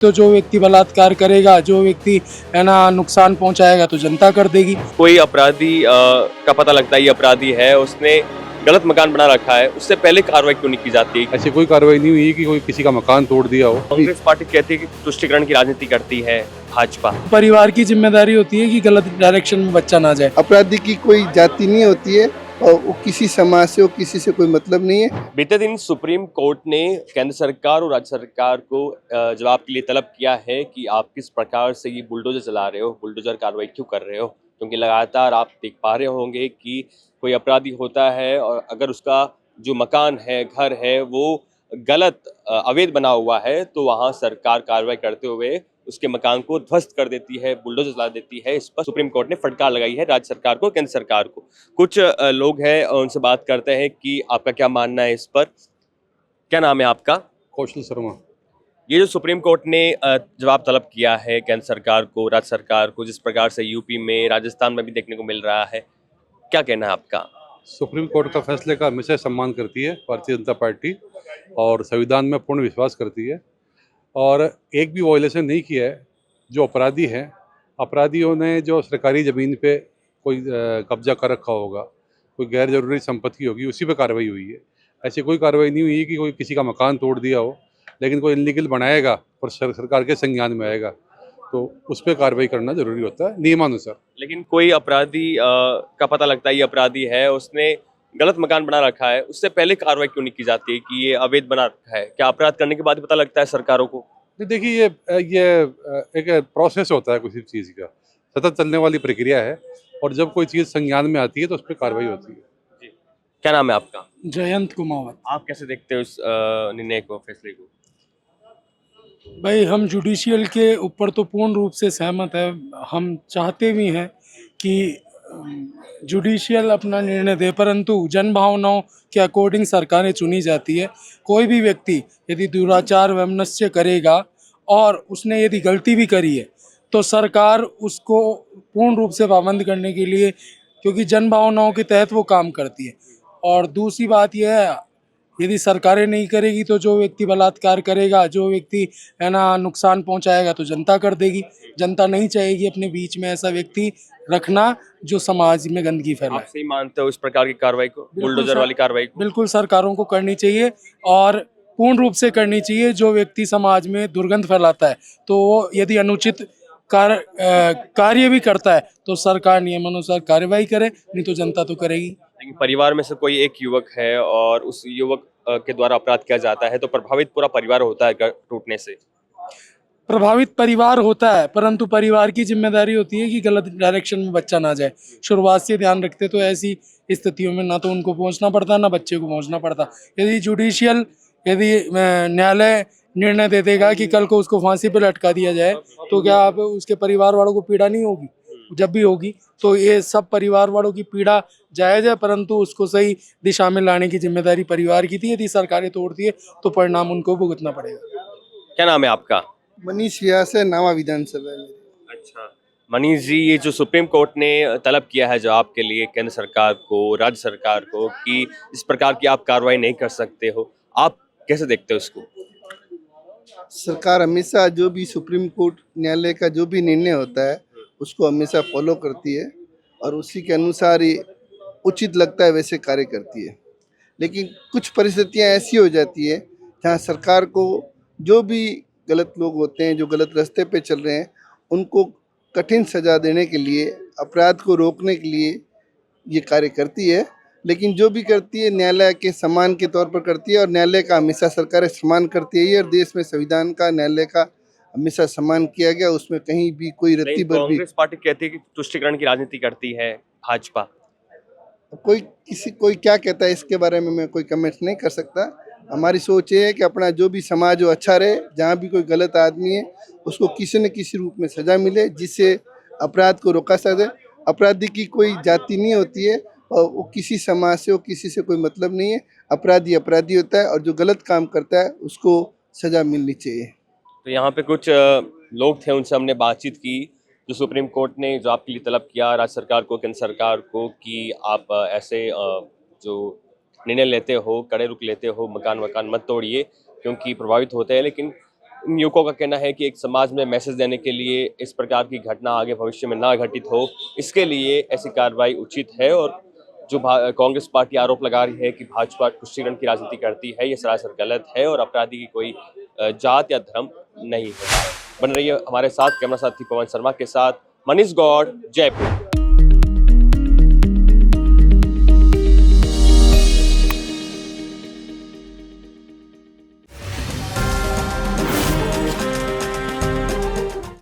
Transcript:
तो जो व्यक्ति बलात्कार करेगा, जो व्यक्ति है ना नुकसान पहुंचाएगा तो जनता कर देगी। कोई अपराधी का पता लगता है ये अपराधी है, उसने गलत मकान बना रखा है, उससे पहले कार्रवाई क्यों नहीं की जाती? ऐसी कोई कार्रवाई नहीं हुई कि कोई किसी का मकान तोड़ दिया हो। कांग्रेस पार्टी कहती है कि तुष्टीकरण की राजनीति करती है भाजपा। परिवार की जिम्मेदारी होती है कि गलत डायरेक्शन में बच्चा ना जाए। अपराधी की कोई जाति नहीं होती है और वो किसी समाज से, वो किसी से कोई मतलब नहीं है। बीते दिन सुप्रीम कोर्ट ने केंद्र सरकार और राज्य सरकार को जवाब के लिए तलब किया है कि आप किस प्रकार से ये बुलडोजर चला रहे हो, बुलडोजर कार्रवाई क्यों कर रहे हो, क्योंकि लगातार आप देख पा रहे होंगे कि कोई अपराधी होता है और अगर उसका जो मकान है, घर है, वो गलत अवैध बना हुआ है तो वहाँ सरकार कार्रवाई करते हुए उसके मकान को ध्वस्त कर देती है, बुलडोजर चला देती है। इस पर सुप्रीम कोर्ट ने फटकार लगाई है राज्य सरकार को, केंद्र सरकार को। कुछ लोग हैं, उनसे बात करते हैं कि आपका क्या मानना है इस पर। क्या नाम है आपका? कौशल शर्मा। ये जो सुप्रीम कोर्ट ने जवाब तलब किया है केंद्र सरकार को, राज्य सरकार को, जिस प्रकार से यूपी में, राजस्थान में भी देखने को मिल रहा है, क्या कहना है आपका? सुप्रीम कोर्ट का फैसले का हमेशा सम्मान करती है भारतीय जनता पार्टी और संविधान में पूर्ण विश्वास करती है और एक भी वायलेशन नहीं किया है। जो अपराधी हैं, अपराधियों ने जो सरकारी ज़मीन पे कोई कब्जा कर रखा होगा, कोई गैर जरूरी संपत्ति होगी, उसी पे कार्रवाई हुई है। ऐसी कोई कार्रवाई नहीं हुई है कि कोई किसी का मकान तोड़ दिया हो, लेकिन कोई इनलीगल बनाएगा और सरकार के संज्ञान में आएगा तो उस पर कार्रवाई करना जरूरी होता है नियमानुसार। लेकिन कोई अपराधी का पता लगता है ये अपराधी है, उसने गलत मकान बना रखा है, उससे पहले कार्रवाई क्यों नहीं की जाती कि ये अवैध बना रखा है? क्या अपराध करने के बाद ही पता लगता है सरकारों को? नहीं, देखिए ये एक प्रोसेस होता है किसी चीज़ का, सतत चलने वाली प्रक्रिया है और जब कोई चीज़ संज्ञान में आती है तो उस पर कार्रवाई होती है। जी। क्या नाम है आपका? जयंत कुमावत। आप कैसे देखते हो इस निर्णय को, फैसले को? भाई हम जुडिशियल के ऊपर तो पूर्ण रूप से सहमत है। हम चाहते भी हैं कि जुडिशियल अपना निर्णय दे, परंतु जन भावनाओं के अकॉर्डिंग सरकारें चुनी जाती है। कोई भी व्यक्ति यदि दुराचार वैमनस्य करेगा और उसने यदि गलती भी करी है तो सरकार उसको पूर्ण रूप से पाबंद करने के लिए, क्योंकि जन भावनाओं के तहत वो काम करती है। और दूसरी बात यह है, यदि सरकारें नहीं करेगी तो जो व्यक्ति बलात्कार करेगा, जो व्यक्ति है ना नुकसान पहुंचाएगा तो जनता कर देगी। जनता नहीं चाहेगी अपने बीच में ऐसा व्यक्ति रखना जो समाज में गंदगी आप फैलाए। सही मानते हो इस प्रकार की कार्रवाई को, बुलडोजर वाली कार्रवाई को? बिल्कुल सरकारों को करनी चाहिए और पूर्ण रूप से करनी चाहिए। जो व्यक्ति समाज में दुर्गंध फैलाता है तो वो यदि अनुचित कार्य भी करता है तो सरकार नियमानुसार कार्रवाई करे, नहीं तो जनता तो करेगी। लेकिन परिवार में से कोई एक युवक है और उस युवक के द्वारा अपराध किया जाता है तो प्रभावित पूरा परिवार होता है घर टूटने से। प्रभावित परिवार होता है, परंतु परिवार की जिम्मेदारी होती है कि गलत डायरेक्शन में बच्चा ना जाए। शुरुआत से ध्यान रखते तो ऐसी स्थितियों में ना तो उनको पहुंचना पड़ता ना बच्चे को पहुंचना पड़ता। यदि न्यायालय निर्णय दे देगा कि कल को उसको फांसी पर लटका दिया जाए तो क्या आप उसके परिवार वालों को पीड़ा नहीं होगी? जब भी होगी तो ये सब परिवार वालों की पीड़ा जायज़ है, परंतु उसको सही दिशा में लाने की जिम्मेदारी परिवार की थी। यदि सरकारें तोड़ती है तो परिणाम उनको भुगतना पड़ेगा। क्या नाम है आपका? मनीष व्यास है, नावा विधानसभा में। अच्छा, मनीष जी, ये जो सुप्रीम कोर्ट ने तलब किया है जवाब के लिए केंद्र सरकार को, राज्य सरकार को कि इस प्रकार की आप कार्रवाई नहीं कर सकते हो, आप कैसे देखते हो इसको? सरकार हमेशा जो भी सुप्रीम कोर्ट न्यायालय का जो भी निर्णय होता है उसको हमेशा फॉलो करती है और उसी के अनुसार ही उचित लगता है वैसे कार्य करती है। लेकिन कुछ परिस्थितियां ऐसी हो जाती है जहां सरकार को जो भी गलत लोग होते हैं, जो गलत रास्ते पे चल रहे हैं, उनको कठिन सजा देने के लिए, अपराध को रोकने के लिए ये कार्य करती है। लेकिन जो भी करती है न्यायालय के सम्मान के तौर पर करती है और न्यायालय का हमेशा सरकारें सम्मान करती है और देश में संविधान का, न्यायालय का हमेशा सम्मान किया गया। उसमें कहीं भी कोई रत्ती भर भी कांग्रेस पार्टी कहती है कि तुष्टीकरण की राजनीति करती है भाजपा। कोई क्या कहता है इसके बारे में मैं कोई कमेंट नहीं कर सकता। हमारी सोच ये है कि अपना जो भी समाज हो अच्छा रहे, जहाँ भी कोई गलत आदमी है उसको किसी न किसी रूप में सजा मिले जिससे अपराध को रोका सके। अपराधी की कोई जाति नहीं होती है और वो किसी समाज से, वो किसी से कोई मतलब नहीं है। अपराधी अपराधी होता है और जो गलत काम करता है उसको सजा मिलनी चाहिए। तो यहाँ पे कुछ लोग थे, उनसे हमने बातचीत की। जो सुप्रीम कोर्ट ने जो आपके लिए तलब किया राज्य सरकार को, केंद्र सरकार को कि आप ऐसे जो निर्णय लेते हो, कड़े रुख लेते हो, मकान मत तोड़िए क्योंकि प्रभावित होते हैं, लेकिन इन युवकों का कहना है कि एक समाज में मैसेज देने के लिए इस प्रकार की घटना आगे भविष्य में ना घटित हो, इसके लिए ऐसी कार्रवाई उचित है। और जो कांग्रेस पार्टी आरोप लगा रही है कि भाजपा तुष्टीकरण की राजनीति करती है, ये सरासर गलत है और अपराधी की कोई जात या धर्म नहीं है। बन रही है हमारे साथ कैमरा साथी पवन शर्मा के साथ मनीष गौड़, जयपुर।